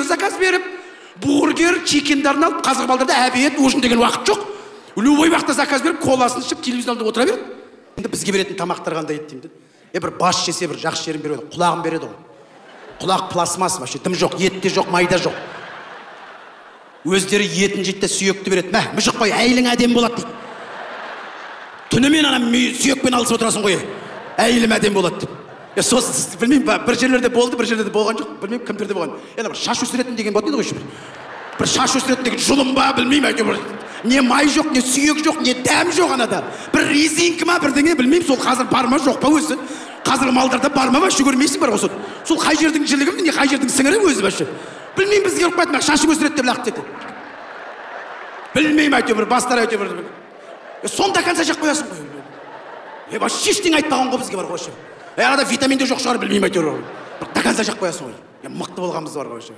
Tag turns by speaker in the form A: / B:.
A: бургер заказ беріп, бургер, чикендерін алып, қазір балдарда обед, ужин деген уақыт жоқ. Любой уақытта заказ беріп, коласын ішіп, телевизор алдында отыра береді. Енді бізге беретін тамақтар қандай еді деймін. Бір бас жесе бір жақсы жерін береді, құлағын береді ғой. Құлақ пластмасс, вообще дым жоқ, ет те жоқ, майда жоқ. Өздері етін жейді, сүйекті береді. Мә, мүжік қой, әйелің әдем болады дейді. Түнімен ана сүйекпен алысып отырасың ғой. Әйелім әдем болады деп. Сосын білмеймін, бір жерлерде болды, бір жерлерде болған жоқ. Білмеймін, кімдерде болған. Енді бір шаш өсіретін деген болады ғой шүбір. Бір шаш өсіретін деген жұлым ба, білмеймін, әйтеуір. Не май жоқ, не сүйек жоқ, не дәм жоқ анада. Бір резинка ма, бірдеңе білмеймін, сол қазір бар ма, жоқ па өзі. Қазір малдарда бар ма, вообще көрмейсің бар ғой. Сол қай жердің жілігі, не қай жердің сіңірі өзі вообще. Білмеймін, бізге ұрып қайтма, шашы өсіреді деп лақ деді. Білмеймін, әйтеуір, бастары әйтеуір. Сонда конца жақ қоясың ғой. Вообще ештеңе айтпаған ғой бізге бар ғой. Арада витамин де жоқ шығар, білмеймін, әйтеуір. До конца жақ қоясың ғой. Мықты болғанымыз бар ғой.